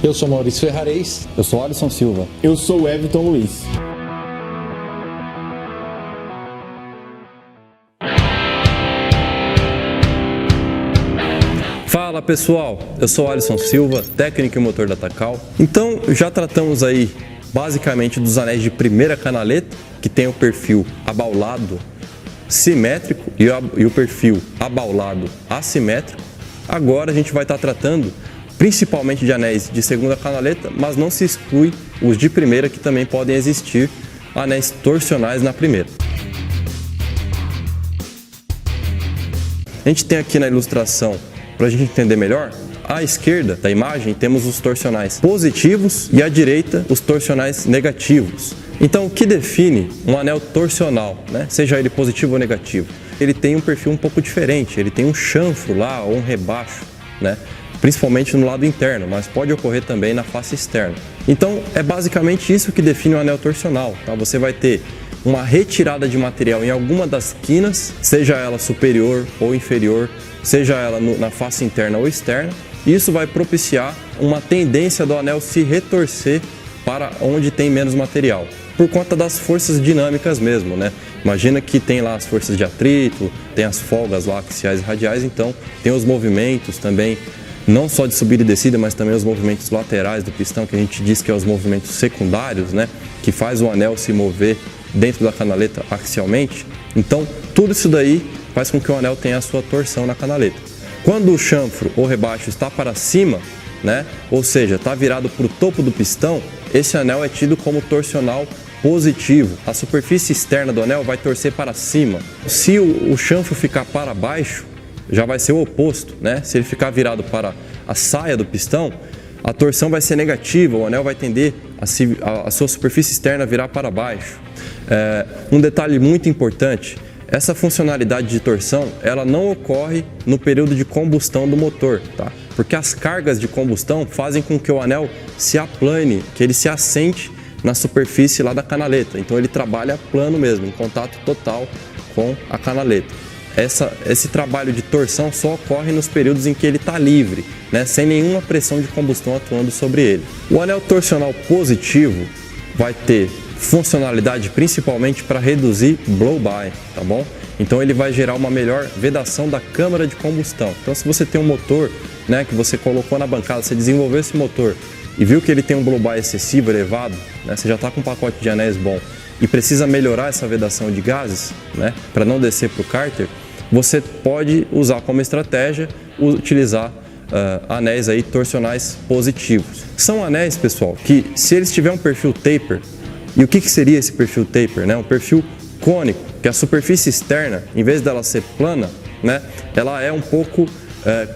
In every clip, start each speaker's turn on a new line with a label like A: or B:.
A: Eu sou Maurício Ferrarez.
B: Eu sou Alisson Silva.
C: Eu sou o Everton Luiz.
B: Fala pessoal, eu sou Alisson Silva, técnico e motor da Takal. Então já tratamos aí basicamente dos anéis de primeira canaleta, que tem o perfil abaulado simétrico e o perfil abaulado assimétrico. Agora a gente vai estar tratando principalmente de anéis de segunda canaleta, mas não se exclui os de primeira, que também podem existir anéis torsionais na primeira. A gente tem aqui na ilustração, para a gente entender melhor, à esquerda da imagem temos os torsionais positivos e à direita os torsionais negativos. Então o que define um anel torsional, né? Seja ele positivo ou negativo? Ele tem um perfil um pouco diferente, ele tem um chanfro lá ou um rebaixo, né? Principalmente no lado interno, mas pode ocorrer também na face externa. Então é basicamente isso que define o anel torsional, tá? Você vai ter uma retirada de material em alguma das quinas, seja ela superior ou inferior, seja ela na face interna ou externa, e isso vai propiciar uma tendência do anel se retorcer para onde tem menos material, por conta das forças dinâmicas mesmo, né? Imagina que tem lá as forças de atrito, tem as folgas lá axiais e radiais, então tem os movimentos também, não só de subida e descida, mas também os movimentos laterais do pistão, que a gente diz que é os movimentos secundários, né? Que faz o anel se mover dentro da canaleta axialmente. Então, tudo isso daí faz com que o anel tenha a sua torção na canaleta. Quando o chanfro ou rebaixo está para cima, né? Ou seja, está virado para o topo do pistão, esse anel é tido como torsional positivo. A superfície externa do anel vai torcer para cima. Se o chanfro ficar para baixo, já vai ser o oposto, né? Se ele ficar virado para a saia do pistão, a torção vai ser negativa, o anel vai tender a sua superfície externa a virar para baixo. Um detalhe muito importante, essa funcionalidade de torção, ela não ocorre no período de combustão do motor, tá? Porque as cargas de combustão fazem com que o anel se aplane, que ele se assente na superfície lá da canaleta. Então ele trabalha plano mesmo, em contato total com a canaleta. Esse trabalho de torção só ocorre nos períodos em que ele está livre, né, sem nenhuma pressão de combustão atuando sobre ele. O anel torsional positivo vai ter funcionalidade principalmente para reduzir blow-by, tá bom? Então ele vai gerar uma melhor vedação da câmara de combustão. Então se você tem um motor, né, que você colocou na bancada, você desenvolveu esse motor e viu que ele tem um blow-by excessivo, elevado, né, você já está com um pacote de anéis bom e precisa melhorar essa vedação de gases, né, para não descer para o cárter, você pode usar como estratégia utilizar anéis aí torsionais positivos. São anéis, pessoal, que se eles tiverem um perfil taper, e o que seria esse perfil taper, né? Um perfil cônico, que a superfície externa, em vez dela ser plana, né, ela é um pouco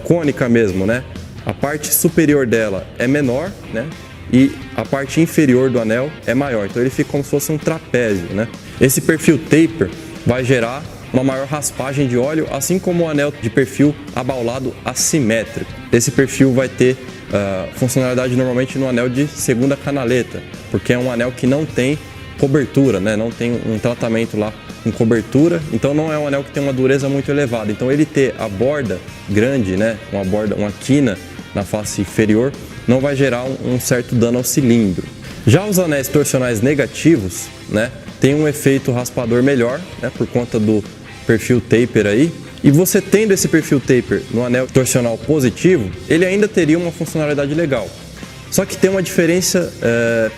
B: cônica mesmo, né? A parte superior dela é menor, né? E a parte inferior do anel é maior, então ele fica como se fosse um trapézio, né? Esse perfil taper vai gerar uma maior raspagem de óleo, assim como o anel de perfil abaulado assimétrico. Esse perfil vai ter funcionalidade normalmente no anel de segunda canaleta, porque é um anel que não tem cobertura, né? Não tem um tratamento lá com cobertura, então não é um anel que tem uma dureza muito elevada. Então ele ter a borda grande, né? Uma quina na face inferior, não vai gerar um certo dano ao cilindro. Já os anéis torsionais negativos, né, tem um efeito raspador melhor, né, por conta do perfil taper aí. E você tendo esse perfil taper no anel torsional positivo, ele ainda teria uma funcionalidade legal. Só que tem uma diferença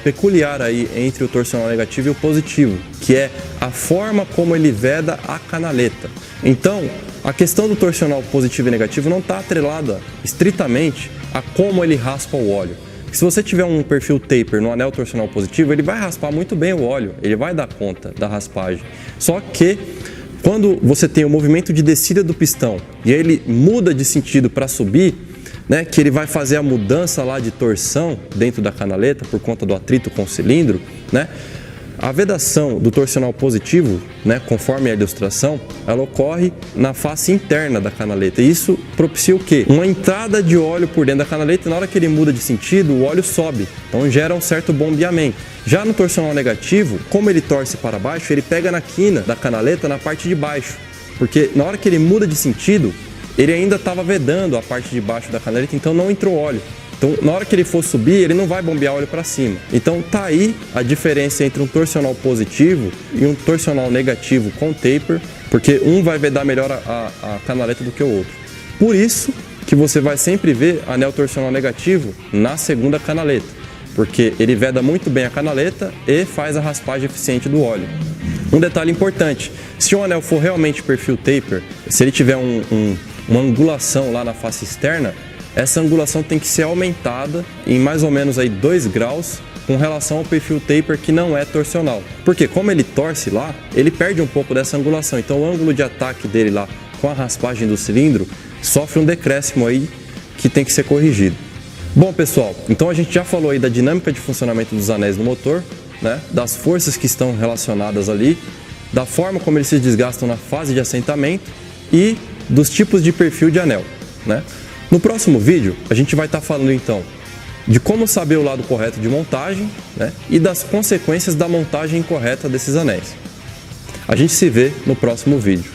B: peculiar aí entre o torsional negativo e o positivo, que é a forma como ele veda a canaleta. Então, a questão do torsional positivo e negativo não está atrelada estritamente a como ele raspa o óleo. Se você tiver um perfil taper no anel torsional positivo, ele vai raspar muito bem o óleo, ele vai dar conta da raspagem. Só que quando você tem o movimento de descida do pistão e ele muda de sentido para subir, né, que ele vai fazer a mudança lá de torção dentro da canaleta por conta do atrito com o cilindro, né, a vedação do torsional positivo, né, conforme a ilustração, ela ocorre na face interna da canaleta. E isso propicia o quê? Uma entrada de óleo por dentro da canaleta e na hora que ele muda de sentido, o óleo sobe. Então gera um certo bombeamento. Já no torsional negativo, como ele torce para baixo, ele pega na quina da canaleta na parte de baixo. Porque na hora que ele muda de sentido, ele ainda estava vedando a parte de baixo da canaleta, então não entrou óleo. Então, na hora que ele for subir, ele não vai bombear óleo para cima. Então, tá aí a diferença entre um torcional positivo e um torcional negativo com taper, porque um vai vedar melhor a canaleta do que o outro. Por isso que você vai sempre ver anel torcional negativo na segunda canaleta, porque ele veda muito bem a canaleta e faz a raspagem eficiente do óleo. Um detalhe importante, se o anel for realmente perfil taper, se ele tiver uma angulação lá na face externa, essa angulação tem que ser aumentada em mais ou menos aí 2 graus com relação ao perfil taper que não é torcional. Porque como ele torce lá, ele perde um pouco dessa angulação. Então o ângulo de ataque dele lá com a raspagem do cilindro sofre um decréscimo aí que tem que ser corrigido. Bom pessoal, então a gente já falou aí da dinâmica de funcionamento dos anéis no motor, né? Das forças que estão relacionadas ali, da forma como eles se desgastam na fase de assentamento e dos tipos de perfil de anel, né? No próximo vídeo, a gente vai estar falando então de como saber o lado correto de montagem, né, e das consequências da montagem incorreta desses anéis. A gente se vê no próximo vídeo.